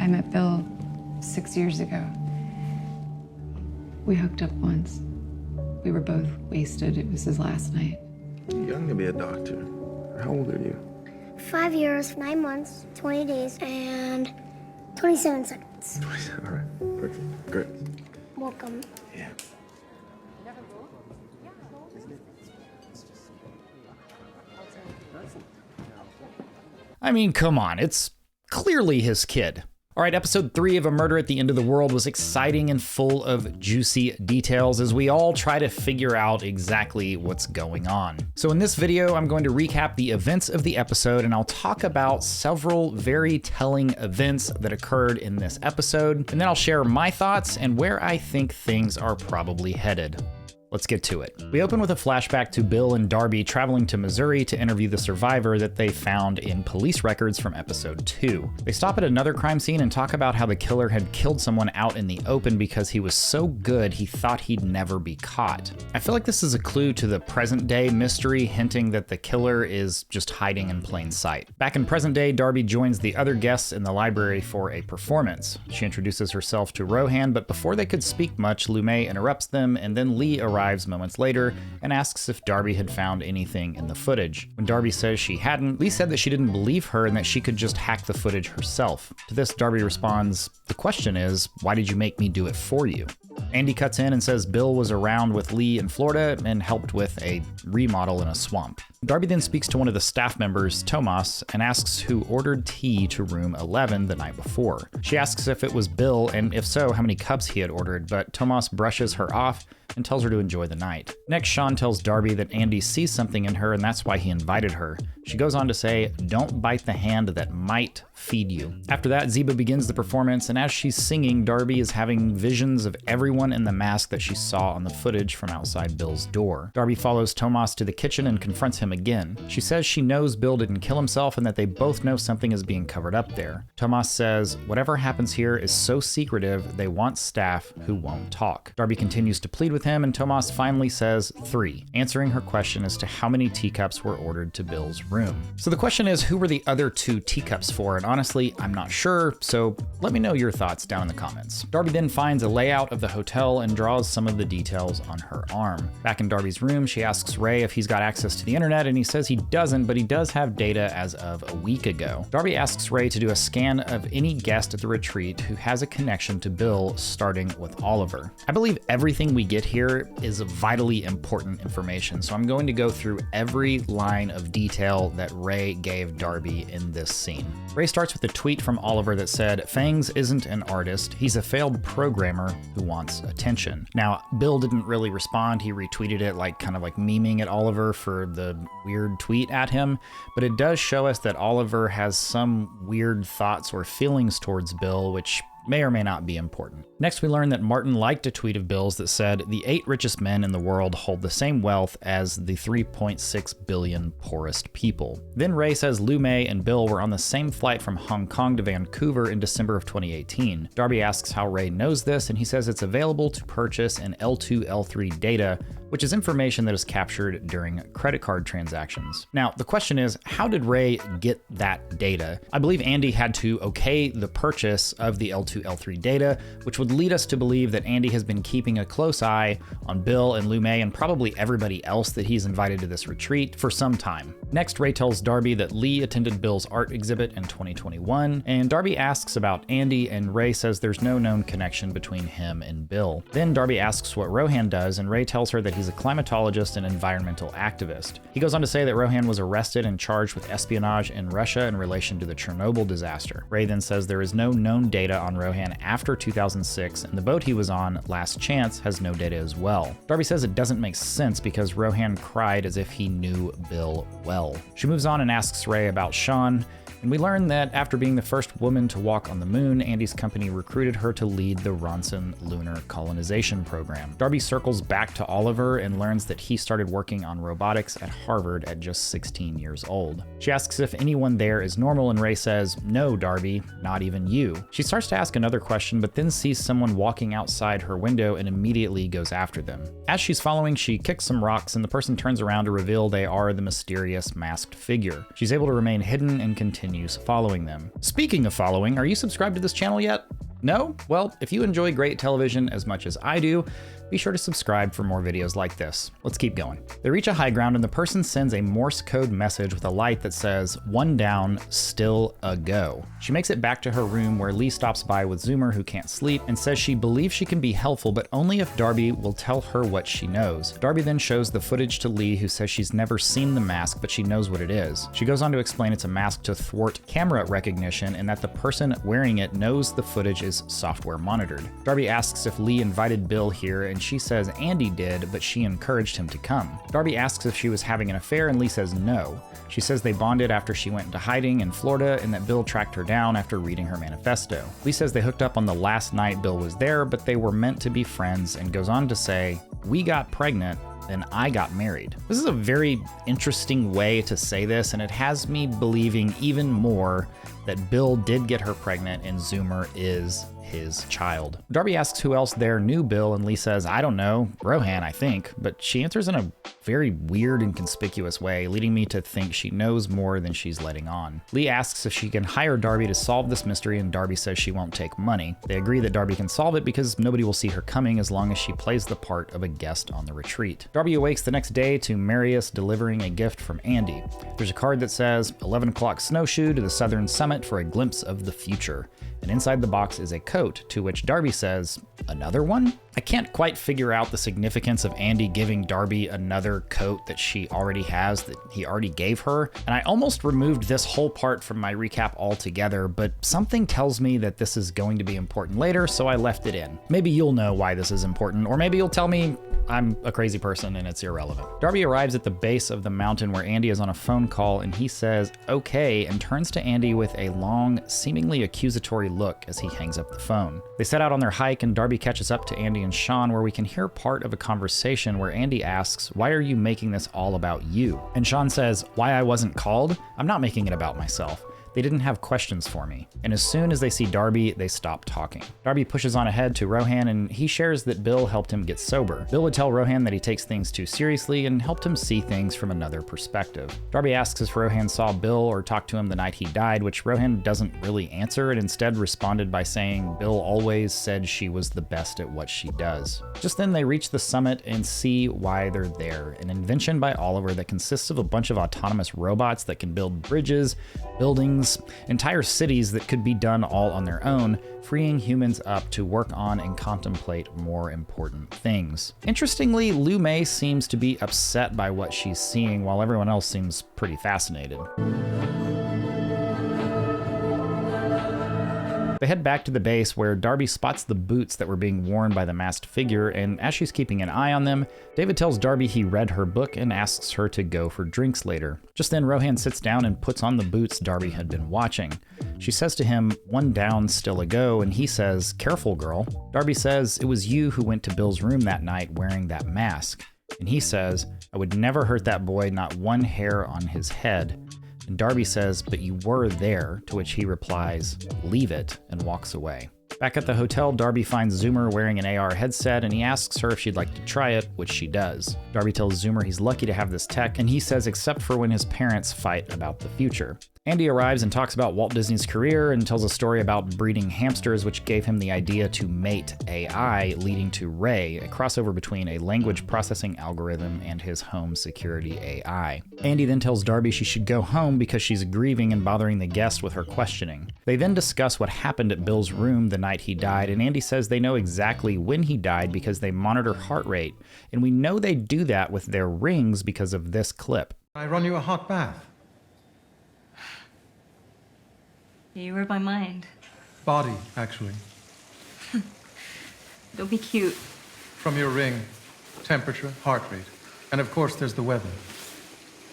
I met Bill 6 years ago. We hooked up once. We were both wasted. It was his last night. You're young to be a doctor. How old are you? 5 years, 9 months, 20 days, and 27 seconds. 27, all right. Perfect. Great. Welcome. Yeah. I mean, come on, it's clearly his kid. All right, episode 3 of A Murder at the End of the World was exciting and full of juicy details as we all try to figure out exactly what's going on. So in this video, I'm going to recap the events of the episode, and I'll talk about several very telling events that occurred in this episode, and then I'll share my thoughts and where I think things are probably headed. Let's get to it. We open with a flashback to Bill and Darby traveling to Missouri to interview the survivor that they found in police records from episode 2. They stop at another crime scene and talk about how the killer had killed someone out in the open because he was so good he thought he'd never be caught. I feel like this is a clue to the present day mystery, hinting that the killer is just hiding in plain sight. Back in present day, Darby joins the other guests in the library for a performance. She introduces herself to Rohan, but before they could speak much, Lumet interrupts them, and then Lee arrives moments later and asks if Darby had found anything in the footage. When Darby says she hadn't, Lee said that she didn't believe her and that she could just hack the footage herself. To this, Darby responds, "The question is, why did you make me do it for you?" Andy cuts in and says Bill was around with Lee in Florida and helped with a remodel in a swamp. Darby then speaks to one of the staff members, Tomas, and asks who ordered tea to room 11 the night before. She asks if it was Bill, and if so, how many cups he had ordered, but Tomas brushes her off and tells her to enjoy the night. Next, Sean tells Darby that Andy sees something in her and that's why he invited her. She goes on to say, "Don't bite the hand that might feed you." After that, Zeba begins the performance, and as she's singing, Darby is having visions of everyone in the mask that she saw on the footage from outside Bill's door. Darby follows Tomas to the kitchen and confronts him again. She says she knows Bill didn't kill himself and that they both know something is being covered up there. Tomas says, "Whatever happens here is so secretive, they want staff who won't talk." Darby continues to plead with him, and Tomas finally says 3, answering her question as to how many teacups were ordered to Bill's room. So the question is, who were the other 2 teacups for? And honestly, I'm not sure, so let me know your thoughts down in the comments. Darby then finds a layout of the hotel and draws some of the details on her arm. Back in Darby's room, she asks Ray if he's got access to the internet, and he says he doesn't, but he does have data as of a week ago. Darby asks Ray to do a scan of any guest at the retreat who has a connection to Bill, starting with Oliver. I believe everything we get here is vitally important information, so I'm going to go through every line of detail that Ray gave Darby in this scene. Ray starts with a tweet from Oliver that said, "Fangs isn't an artist, he's a failed programmer who wants attention." Now, Bill didn't really respond. He retweeted it kind of like memeing at Oliver for the weird tweet at him, but it does show us that Oliver has some weird thoughts or feelings towards Bill, which may or may not be important. Next, we learn that Martin liked a tweet of Bill's that said, "The 8 richest men in the world hold the same wealth as the 3.6 billion poorest people." Then Ray says Lumet and Bill were on the same flight from Hong Kong to Vancouver in December of 2018. Darby asks how Ray knows this, and he says it's available to purchase in L2, L3 data, which is information that is captured during credit card transactions. Now, the question is, how did Ray get that data? I believe Andy had to okay the purchase of the L2, L3 data, which would lead us to believe that Andy has been keeping a close eye on Bill and Lumet and probably everybody else that he's invited to this retreat for some time. Next, Ray tells Darby that Lee attended Bill's art exhibit in 2021, and Darby asks about Andy, and Ray says there's no known connection between him and Bill. Then Darby asks what Rohan does, and Ray tells her that he's a climatologist and environmental activist. He goes on to say that Rohan was arrested and charged with espionage in Russia in relation to the Chernobyl disaster. Ray then says there is no known data on Rohan after 2006, and the boat he was on, Last Chance, has no data as well. Darby says it doesn't make sense because Rohan cried as if he knew Bill well. She moves on and asks Ray about Sean, and we learn that after being the first woman to walk on the moon, Andy's company recruited her to lead the Ronson lunar colonization program. Darby circles back to Oliver and learns that he started working on robotics at Harvard at just 16 years old. She asks if anyone there is normal, and Ray says, "No, Darby, not even you." She starts to ask another question, but then sees someone walking outside her window and immediately goes after them. As she's following, she kicks some rocks, and the person turns around to reveal they are the mysterious masked figure. She's able to remain hidden and continue continues following them. Speaking of following, are you subscribed to this channel yet? No? Well, if you enjoy great television as much as I do, be sure to subscribe for more videos like this. Let's keep going. They reach a high ground and the person sends a Morse code message with a light that says, "1 down, still a go." She makes it back to her room where Lee stops by with Zoomer, who can't sleep, and says she believes she can be helpful, but only if Darby will tell her what she knows. Darby then shows the footage to Lee, who says she's never seen the mask, but she knows what it is. She goes on to explain it's a mask to thwart camera recognition and that the person wearing it knows the footage is software monitored. Darby asks if Lee invited Bill here, and she says Andy did, but she encouraged him to come. Darby asks if she was having an affair, and Lee says no. She says they bonded after she went into hiding in Florida and that Bill tracked her down after reading her manifesto. Lee says they hooked up on the last night Bill was there, but they were meant to be friends, and goes on to say, "We got pregnant, then I got married." This is a very interesting way to say this, and it has me believing even more that Bill did get her pregnant and Zoomer is his child. Darby asks who else there knew Bill, and Lee says, "I don't know, Rohan, I think," but she answers in a very weird and conspicuous way, leading me to think she knows more than she's letting on. Lee asks if she can hire Darby to solve this mystery, and Darby says she won't take money. They agree that Darby can solve it because nobody will see her coming as long as she plays the part of a guest on the retreat. Darby awakes the next day to Marius delivering a gift from Andy. There's a card that says, 11 o'clock snowshoe to the southern summit for a glimpse of the future. And inside the box is a coat, to which Darby says, "Another one?" I can't quite figure out the significance of Andy giving Darby another coat that she already has, that he already gave her. And I almost removed this whole part from my recap altogether, but something tells me that this is going to be important later, so I left it in. Maybe you'll know why this is important, or maybe you'll tell me I'm a crazy person and it's irrelevant. Darby arrives at the base of the mountain where Andy is on a phone call, and he says, "Okay," and turns to Andy with a long, seemingly accusatory look as he hangs up the phone. They set out on their hike, and Darby catches up to Andy and Sean, where we can hear part of a conversation where Andy asks, "Why are you making this all about you?" And Sean says, "Why I wasn't called? I'm not making it about myself. They didn't have questions for me." And as soon as they see Darby, they stop talking. Darby pushes on ahead to Rohan, and he shares that Bill helped him get sober. Bill would tell Rohan that he takes things too seriously and helped him see things from another perspective. Darby asks if Rohan saw Bill or talked to him the night he died, which Rohan doesn't really answer, and instead responded by saying Bill always said she was the best at what she does. Just then they reach the summit and see why they're there, an invention by Oliver that consists of a bunch of autonomous robots that can build bridges, buildings, entire cities that could be done all on their own, freeing humans up to work on and contemplate more important things. Interestingly, Lu Mei seems to be upset by what she's seeing, while everyone else seems pretty fascinated. They head back to the base where Darby spots the boots that were being worn by the masked figure, and as she's keeping an eye on them, David tells Darby he read her book and asks her to go for drinks later. Just then, Rohan sits down and puts on the boots Darby had been watching. She says to him, "1 down, still a go," and he says, "Careful, girl." Darby says, "It was you who went to Bill's room that night wearing that mask." And he says, "I would never hurt that boy, not one hair on his head." And Darby says, "But you were there," to which he replies, "Leave it," and walks away. Back at the hotel, Darby finds Zoomer wearing an AR headset, and he asks her if she'd like to try it, which she does. Darby tells Zoomer he's lucky to have this tech, and he says except for when his parents fight about the future. Andy arrives and talks about Walt Disney's career and tells a story about breeding hamsters, which gave him the idea to mate AI, leading to Ray, a crossover between a language processing algorithm and his home security AI. Andy then tells Darby she should go home because she's grieving and bothering the guest with her questioning. They then discuss what happened at Bill's room the night he died, and Andy says they know exactly when he died because they monitor heart rate, and we know they do that with their rings because of this clip. I run you a hot bath. You read my mind. Body, actually. Don't be cute. From your ring, temperature, heart rate. And of course, there's the weather.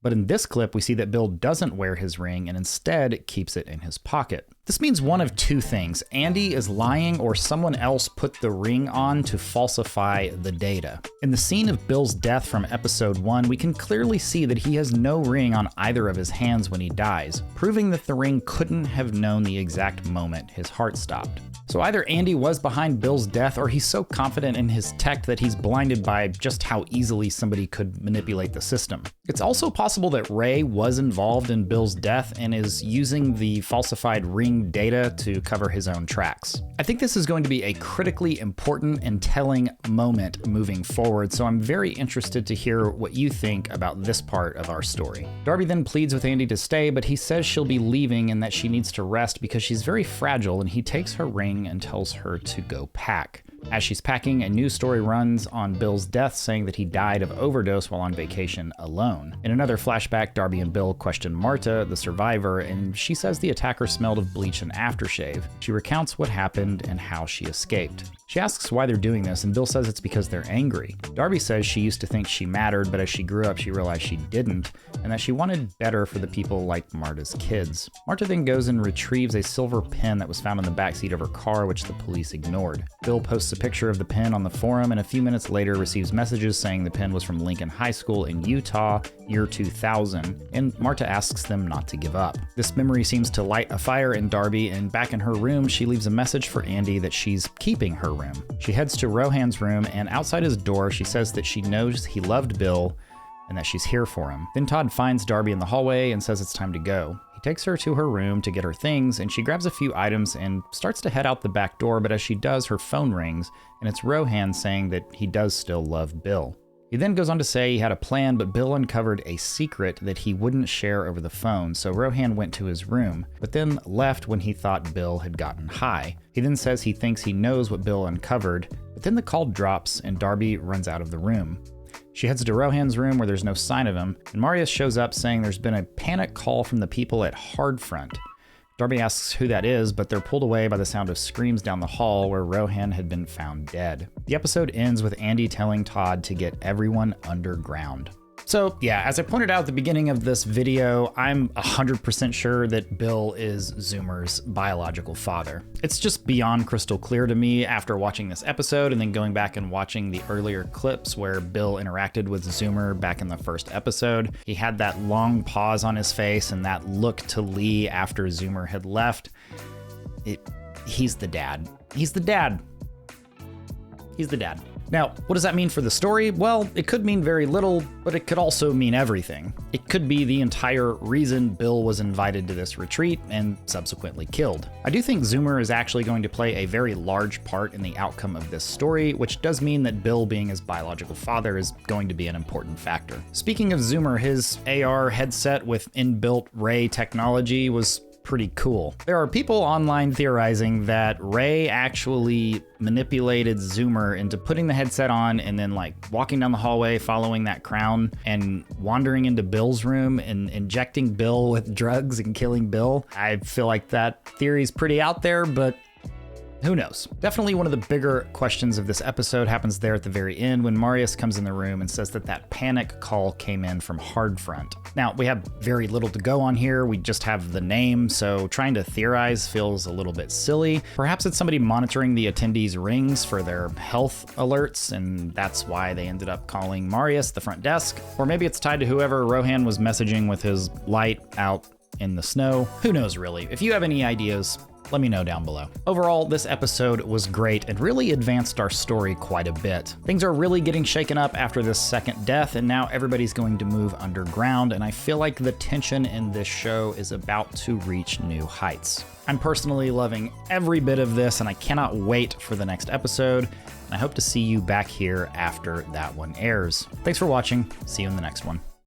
But in this clip, we see that Bill doesn't wear his ring and instead keeps it in his pocket. This means one of two things. Andy is lying or someone else put the ring on to falsify the data. In the scene of Bill's death from episode 1, we can clearly see that he has no ring on either of his hands when he dies, proving that the ring couldn't have known the exact moment his heart stopped. So either Andy was behind Bill's death, or he's so confident in his tech that he's blinded by just how easily somebody could manipulate the system. It's also possible that Ray was involved in Bill's death and is using the falsified ring data to cover his own tracks. I think this is going to be a critically important and telling moment moving forward, so I'm very interested to hear what you think about this part of our story. Darby then pleads with Andy to stay, but he says she'll be leaving and that she needs to rest because she's very fragile, and he takes her ring and tells her to go pack. As she's packing, a news story runs on Bill's death saying that he died of overdose while on vacation alone. In another flashback, Darby and Bill question Marta, the survivor, and she says the attacker smelled of bleach and aftershave. She recounts what happened and how she escaped. She asks why they're doing this, and Bill says it's because they're angry. Darby says she used to think she mattered, but as she grew up, she realized she didn't, and that she wanted better for the people like Marta's kids. Marta then goes and retrieves a silver pen that was found in the backseat of her car, which the police ignored. Bill posts a picture of the pen on the forum, and a few minutes later receives messages saying the pen was from Lincoln High School in Utah, year 2000, and Marta asks them not to give up. This memory seems to light a fire in Darby, and back in her room, she leaves a message for Andy that she's keeping her room. She heads to Rohan's room, and outside his door, she says that she knows he loved Bill and that she's here for him. Then Todd finds Darby in the hallway and says it's time to go. He takes her to her room to get her things, and she grabs a few items and starts to head out the back door, but as she does, her phone rings, and it's Rohan saying that he does still love Bill. He then goes on to say he had a plan, but Bill uncovered a secret that he wouldn't share over the phone, so Rohan went to his room, but then left when he thought Bill had gotten high. He then says he thinks he knows what Bill uncovered, but then the call drops and Darby runs out of the room. She heads to Rohan's room where there's no sign of him, and Marius shows up saying there's been a panic call from the people at Hardfront. Darby asks who that is, but they're pulled away by the sound of screams down the hall where Rohan had been found dead. The episode ends with Andy telling Todd to get everyone underground. So yeah, as I pointed out at the beginning of this video, I'm 100% sure that Bill is Zoomer's biological father. It's just beyond crystal clear to me after watching this episode and then going back and watching the earlier clips where Bill interacted with Zoomer back in the first episode. He had that long pause on his face and that look to Lee after Zoomer had left. He's the dad. He's the dad. He's the dad. Now, what does that mean for the story? Well, it could mean very little, but it could also mean everything. It could be the entire reason Bill was invited to this retreat and subsequently killed. I do think Zoomer is actually going to play a very large part in the outcome of this story, which does mean that Bill being his biological father is going to be an important factor. Speaking of Zoomer, his AR headset with inbuilt Ray technology was pretty cool. There are people online theorizing that Ray actually manipulated Zoomer into putting the headset on and then like walking down the hallway following that crown and wandering into Bill's room and injecting Bill with drugs and killing Bill. I feel like that theory's pretty out there, but who knows? Definitely one of the bigger questions of this episode happens there at the very end when Marius comes in the room and says that that panic call came in from Hardfront. Now, we have very little to go on here. We just have the name, so trying to theorize feels a little bit silly. Perhaps it's somebody monitoring the attendees' rings for their health alerts, and that's why they ended up calling Marius the front desk. Or maybe it's tied to whoever Rohan was messaging with his light out in the snow. Who knows, really? If you have any ideas, let me know down below. Overall, this episode was great and really advanced our story quite a bit. Things are really getting shaken up after this second death, and now everybody's going to move underground, and I feel like the tension in this show is about to reach new heights. I'm personally loving every bit of this, and I cannot wait for the next episode, and I hope to see you back here after that one airs. Thanks for watching. See you in the next one.